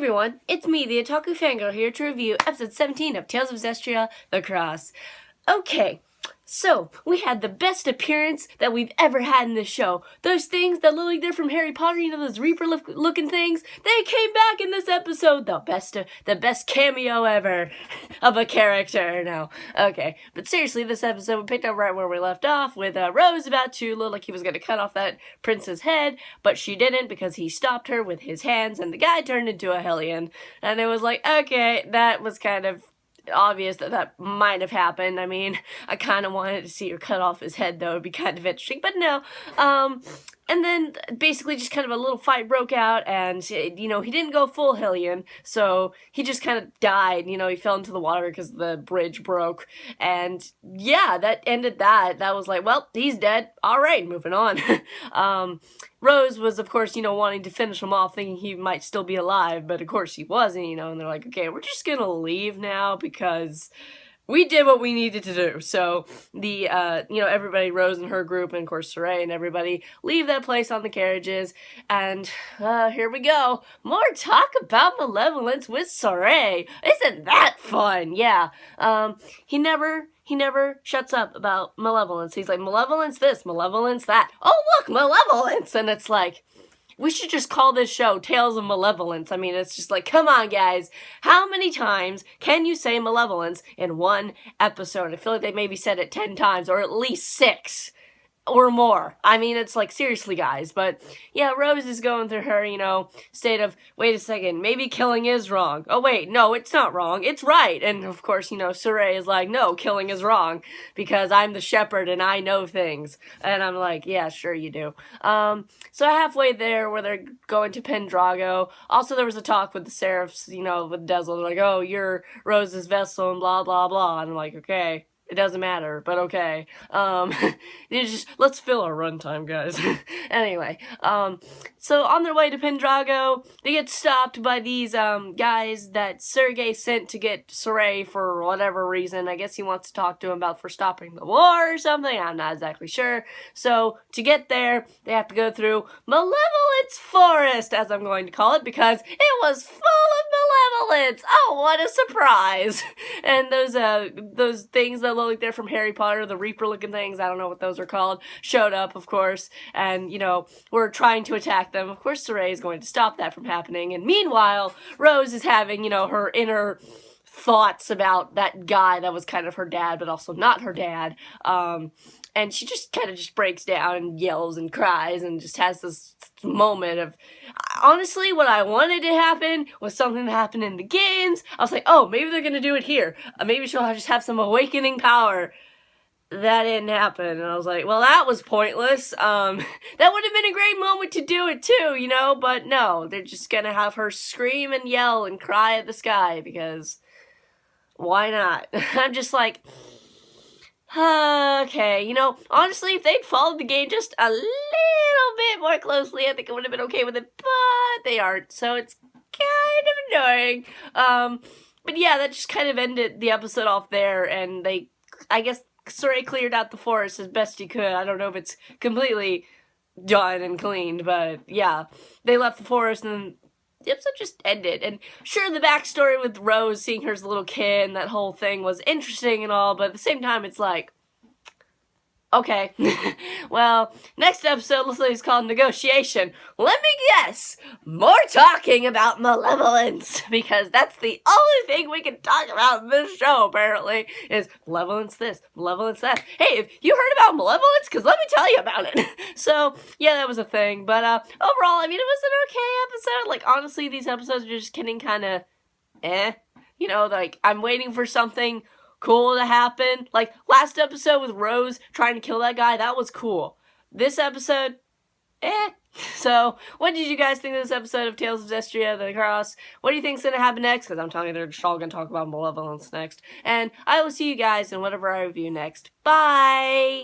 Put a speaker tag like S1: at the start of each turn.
S1: everyone, it's me, the Otaku Fangirl, here to review episode 17 of Tales of Zestiria, The Cross. Okay, so we had the best appearance that we've ever had in this show. Those things that look like they're from Harry Potter, you know, those Reaper-looking things, they came back in this episode. The best cameo ever of a character. No, okay, but seriously, this episode we picked up right where we left off with Rose about to look like he was going to cut off that prince's head, but she didn't because he stopped her with his hands, and the guy turned into a Hellion. And it was like, okay, that was kind of obvious that might have happened. I mean, I kind of wanted to see her cut off his head, though. It'd be kind of interesting, but no. And then basically just kind of a little fight broke out, and, you know, he didn't go full Hellion, so he just kind of died. You know, he fell into the water because the bridge broke, and yeah, that ended that. That was like, well, he's dead. All right, moving on. Rose was, of course, you know, wanting to finish him off, thinking he might still be alive, but of course he wasn't, you know, and they're like, okay, we're just gonna leave now because we did what we needed to do. So the, you know, everybody, Rose and her group, and of course Saray and everybody, leave that place on the carriages, and here we go. More talk about Malevolence with Saray. Isn't that fun? Yeah. He never shuts up about Malevolence. He's like, Malevolence this, Malevolence that. Oh, look, Malevolence! And it's like, we should just call this show Tales of Malevolence. I mean, it's just like, come on, guys. How many times can you say Malevolence in one episode? I feel like they maybe said it 10 times, or at least 6. Or more. I mean, it's like, seriously, guys. But, yeah, Rose is going through her, you know, state of, wait a second, maybe killing is wrong. Oh, wait, no, it's not wrong. It's right. And, of course, you know, Saray is like, no, killing is wrong. Because I'm the shepherd and I know things. And I'm like, yeah, sure you do. So halfway there, where they're going to Pendrago, also there was a talk with the Seraphs, you know, with Dezel. They're like, oh, you're Rose's vessel and blah, blah, blah. And I'm like, okay. It doesn't matter, but okay. Let's fill our runtime, guys. Anyway, so on their way to Pendrago, they get stopped by these, guys that Sergei sent to get Saray for whatever reason. I guess he wants to talk to him about for stopping the war or something. I'm not exactly sure. So, to get there, they have to go through Malevolence Forest, as I'm going to call it, because it was full of malevolence. Oh, what a surprise. And those things that look like they're from Harry Potter, the Reaper-looking things, I don't know what those are called, showed up, of course, and, you know, were trying to attack them. Of course, Saray is going to stop that from happening, and meanwhile, Rose is having, you know, her inner thoughts about that guy that was kind of her dad, but also not her dad, and she just kind of just breaks down and yells and cries and just has this moment of, honestly, what I wanted to happen was something that happened in the games. I was like, oh, maybe they're going to do it here. Maybe she'll just have some awakening power. That didn't happen. And I was like, well, that was pointless. That would have been a great moment to do it too, you know, but no, they're just going to have her scream and yell and cry at the sky because why not? I'm just like, okay, you know, honestly, if they'd followed the game just a little bit more closely, I think I would have been okay with it, but they aren't, so it's kind of annoying. But yeah, that just kind of ended the episode off there, and I guess Saray cleared out the forest as best he could. I don't know if it's completely done and cleaned, but yeah, they left the forest, and the episode just ended. And sure, the backstory with Rose, seeing her as a little kid, and that whole thing was interesting and all, but at the same time, it's like, okay, well, next episode looks like it's called Negotiation. Let me guess, more talking about Malevolence, because that's the only thing we can talk about in this show, apparently, is Malevolence this, Malevolence that. Hey, if you heard about Malevolence, because let me tell you about it. So, yeah, that was a thing, but overall, I mean, it was an okay episode. Like, honestly, these episodes are just getting kind of you know, like, I'm waiting for something cool to happen. Like, last episode with Rose trying to kill that guy, that was cool. This episode, So, what did you guys think of this episode of Tales of Zestiria, The Cross? What do you think's gonna happen next? Because I'm telling you, they're just all gonna talk about Malevolence next. And I will see you guys in whatever I review next. Bye!